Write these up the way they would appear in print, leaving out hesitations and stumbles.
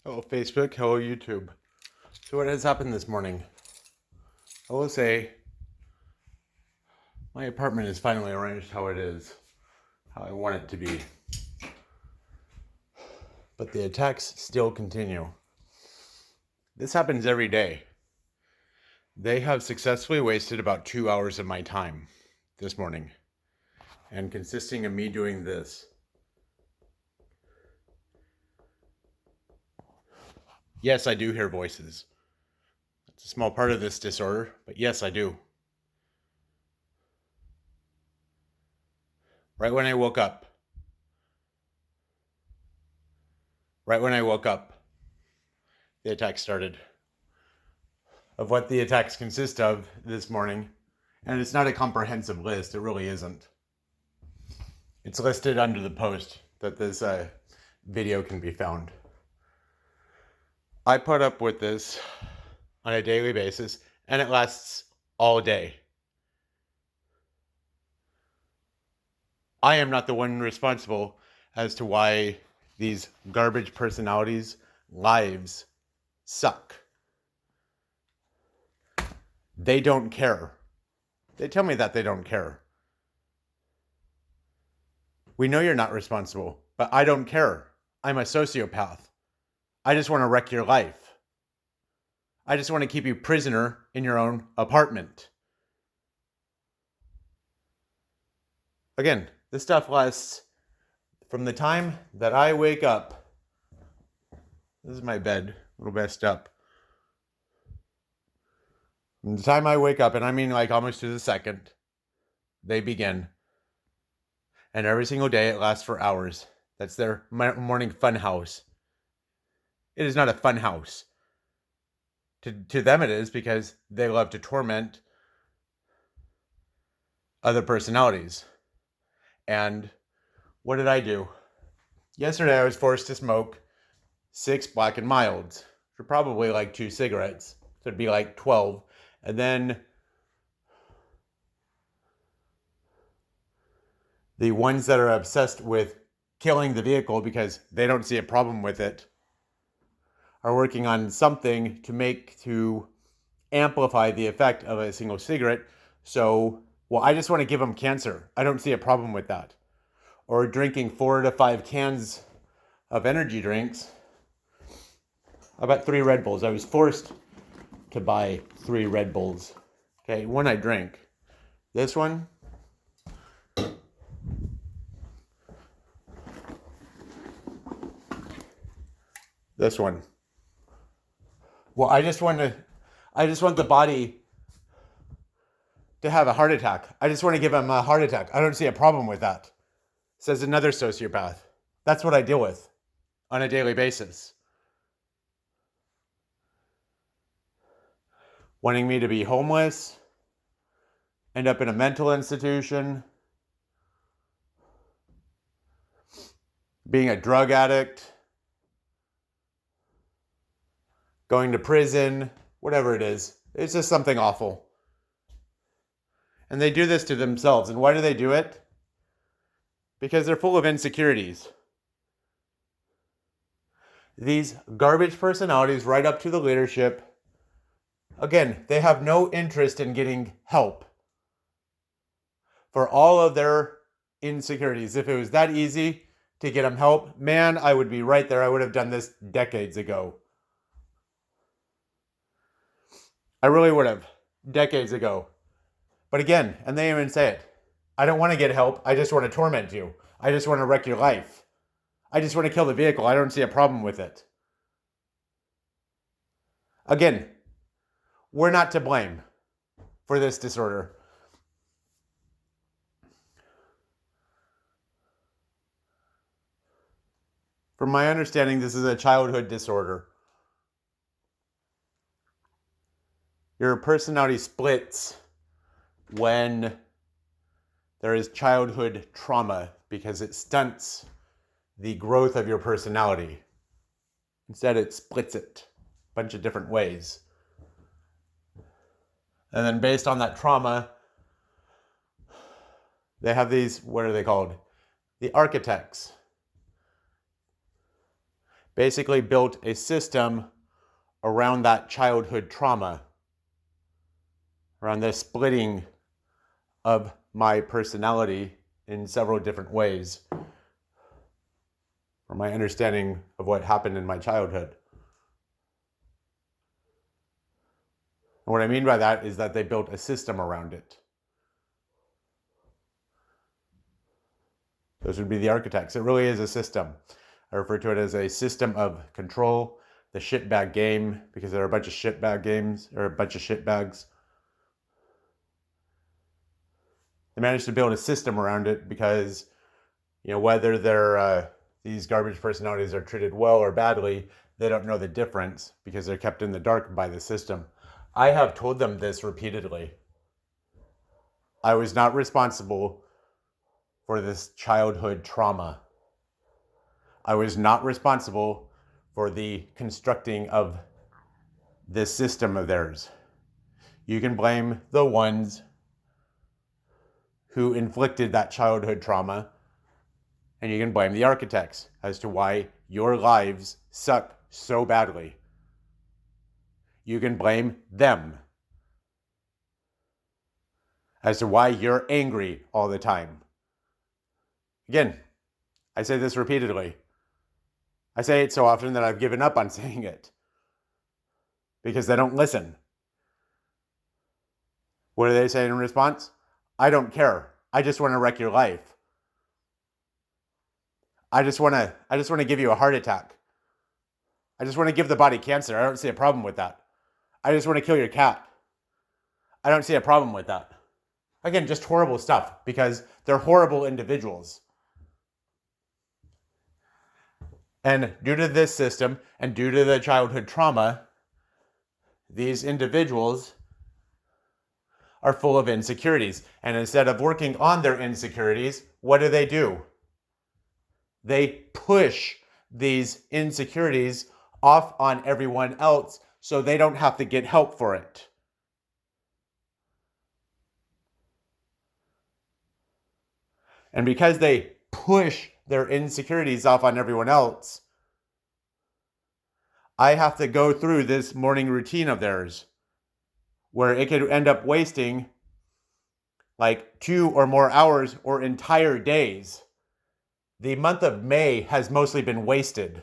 Hello Facebook, hello YouTube. So what has happened this morning? I will say my apartment is finally arranged how it is, how I want it to be. But the attacks still continue. This happens every day. They have successfully wasted about 2 hours of my time this morning, and consisting of me doing this. Yes, I do hear voices. It's a small part of this disorder, but yes, I do. Right when I woke up, the attack started. Of what the attacks consist of this morning, and it's not a comprehensive list, it really isn't. It's listed under the post that this video can be found. I put up with this on a daily basis, and it lasts all day. I am not the one responsible as to why these garbage personalities' lives suck. They don't care. They tell me that they don't care. We know you're not responsible, but I don't care. I'm a sociopath. I just want to wreck your life. I just want to keep you prisoner in your own apartment. Again, this stuff lasts from the time that I wake up. This is my bed, a little messed up. From the time I wake up, and I mean like almost to the second, they begin. And every single day it lasts for hours. That's their morning fun house. It is not a fun house. To them it is, because they love to torment other personalities. And what did I do? Yesterday I was forced to smoke 6 Black and Milds for probably like 2 cigarettes. So it'd be like 12. And then the ones that are obsessed with killing the vehicle because they don't see a problem with it are working on something to amplify the effect of a single cigarette. So, I just want to give them cancer. I don't see a problem with that. Or drinking 4 to 5 cans of energy drinks. I bought 3 Red Bulls. I was forced to buy 3 Red Bulls. Okay, one I drink. This one. This one. I just want the body to have a heart attack. I just want to give him a heart attack. I don't see a problem with that, says another sociopath. That's what I deal with on a daily basis. Wanting me to be homeless, end up in a mental institution, being a drug addict, going to prison, whatever it is. It's just something awful. And they do this to themselves. And why do they do it? Because they're full of insecurities. These garbage personalities right up to the leadership, again, they have no interest in getting help for all of their insecurities. If it was that easy to get them help, man, I would be right there. I would have done this decades ago. I really would have, decades ago. But again, and they even say it, I don't want to get help. I just want to torment you. I just want to wreck your life. I just want to kill the vehicle. I don't see a problem with it. Again, we're not to blame for this disorder. From my understanding, this is a childhood disorder. Your personality splits when there is childhood trauma because it stunts the growth of your personality. Instead, it splits it a bunch of different ways. And then based on that trauma, they have these, what are they called? The architects. basically built a system around that childhood trauma, around the splitting of my personality in several different ways, or my understanding of what happened in my childhood. And what I mean by that is that they built a system around it. Those would be the architects. It really is a system. I refer to it as a system of control, the shitbag game, because there are a bunch of shitbag games, or a bunch of shitbags. They managed to build a system around it because, whether these garbage personalities are treated well or badly, they don't know the difference because they're kept in the dark by the system. I have told them this repeatedly. I was not responsible for this childhood trauma. I was not responsible for the constructing of this system of theirs. You can blame the ones who inflicted that childhood trauma, and you can blame the architects as to why your lives suck so badly. You can blame them as to why you're angry all the time. Again, I say this repeatedly. I say it so often that I've given up on saying it because they don't listen. What do they say in response? I don't care. I just want to wreck your life. I just want to give you a heart attack. I just want to give the body cancer. I don't see a problem with that. I just want to kill your cat. I don't see a problem with that. Again, just horrible stuff because they're horrible individuals. And due to this system and due to the childhood trauma, these individuals are full of insecurities. And instead of working on their insecurities, what do? They push these insecurities off on everyone else so they don't have to get help for it. And because they push their insecurities off on everyone else, I have to go through this morning routine of theirs where it could end up wasting like 2 or more hours or entire days. The month of May has mostly been wasted.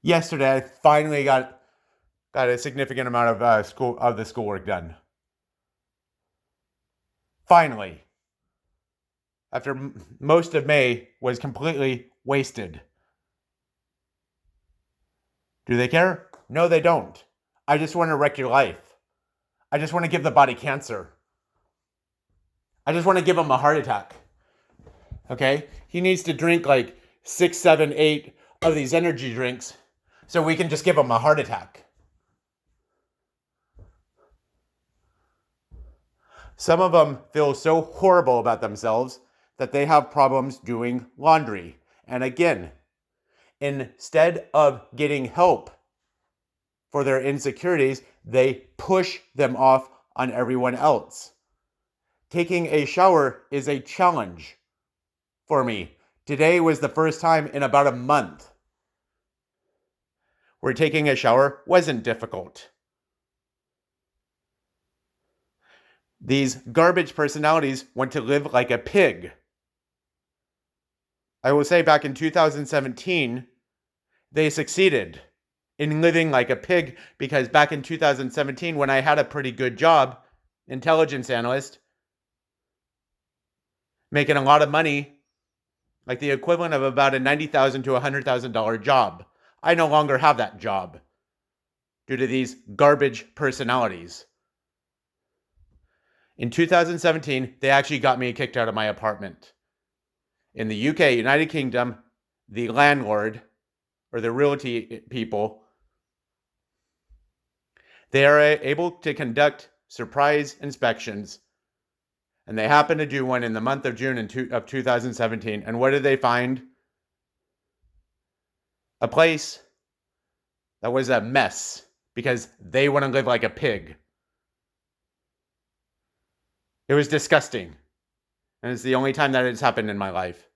Yesterday, I finally got a significant amount of the schoolwork done. Finally. After most of May was completely wasted. Do they care? No, they don't. I just want to wreck your life. I just want to give the body cancer. I just want to give him a heart attack. Okay? He needs to drink like 6, 7, 8 of these energy drinks so we can just give him a heart attack. Some of them feel so horrible about themselves that they have problems doing laundry. And again, instead of getting help for their insecurities, they push them off on everyone else. Taking a shower is a challenge for me. Today was the first time in about a month where taking a shower wasn't difficult. These garbage personalities want to live like a pig. I will say back in 2017, they succeeded in living like a pig because back in 2017, when I had a pretty good job, intelligence analyst, making a lot of money, like the equivalent of about a $90,000 to $100,000 job. I no longer have that job due to these garbage personalities. In 2017, they actually got me kicked out of my apartment. In the UK, United Kingdom, the landlord, or the realty people, they are able to conduct surprise inspections. And they happened to do one in the month of June of 2017. And what did they find? A place that was a mess because they want to live like a pig. It was disgusting. And it's the only time that it's happened in my life.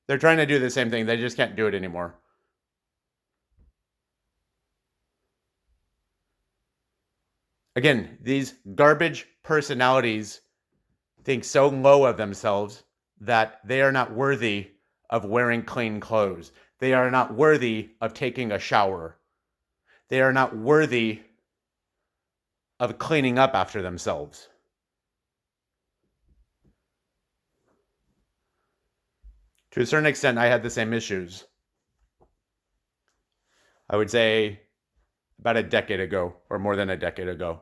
They're trying to do the same thing. They just can't do it anymore. Again, these garbage personalities think so low of themselves that they are not worthy of wearing clean clothes. They are not worthy of taking a shower. They are not worthy of cleaning up after themselves. To a certain extent, I had the same issues. I would say about a decade ago, or more than a decade ago.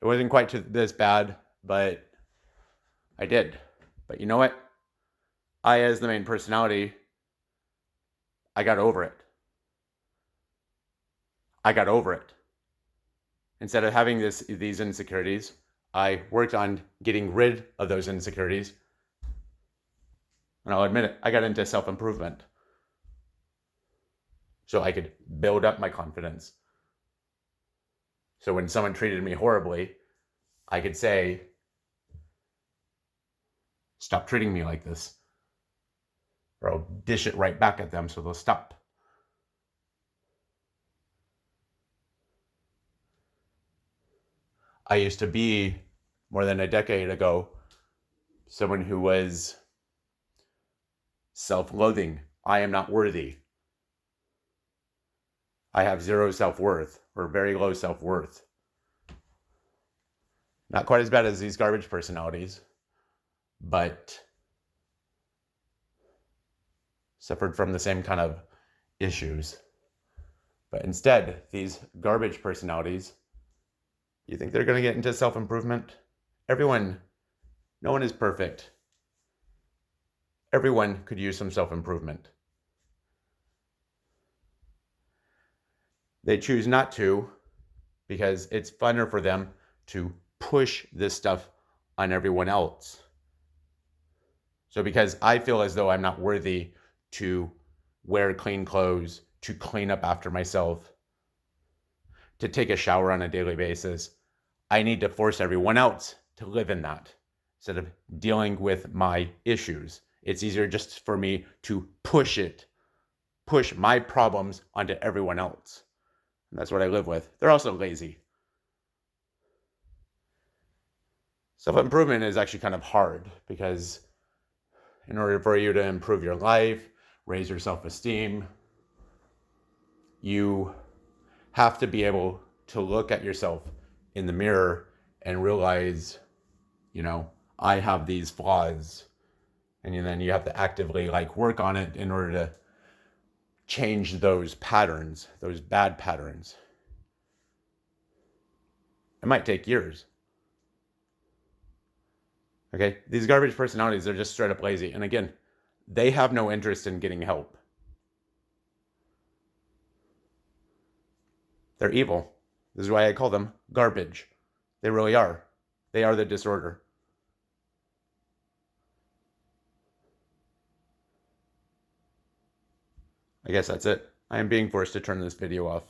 It wasn't quite this bad, but I did. But you know what? I, as the main personality, I got over it. I got over it. Instead of having these insecurities, I worked on getting rid of those insecurities. And I'll admit it, I got into self-improvement. So I could build up my confidence. So when someone treated me horribly, I could say, stop treating me like this. Or I'll dish it right back at them so they'll stop. I used to be, more than a decade ago, someone who was self-loathing. I am not worthy. I have zero self-worth, or very low self-worth. Not quite as bad as these garbage personalities, but suffered from the same kind of issues. But instead, these garbage personalities, you think they're going to get into self-improvement? Everyone, no one is perfect. Everyone could use some self-improvement. They choose not to because it's funner for them to push this stuff on everyone else. So because I feel as though I'm not worthy to wear clean clothes, to clean up after myself, to take a shower on a daily basis, I need to force everyone else to live in that instead of dealing with my issues. It's easier just for me to push my problems onto everyone else. And that's what I live with. They're also lazy. Self-improvement is actually kind of hard because in order for you to improve your life, raise your self-esteem, you have to be able to look at yourself in the mirror and realize, I have these flaws. And then you have to actively work on it in order to change those patterns, those bad patterns. It might take years. Okay, these garbage personalities are just straight up lazy. And again, they have no interest in getting help. They're evil. This is why I call them garbage. They really are. They are the disorder. I guess that's it. I am being forced to turn this video off.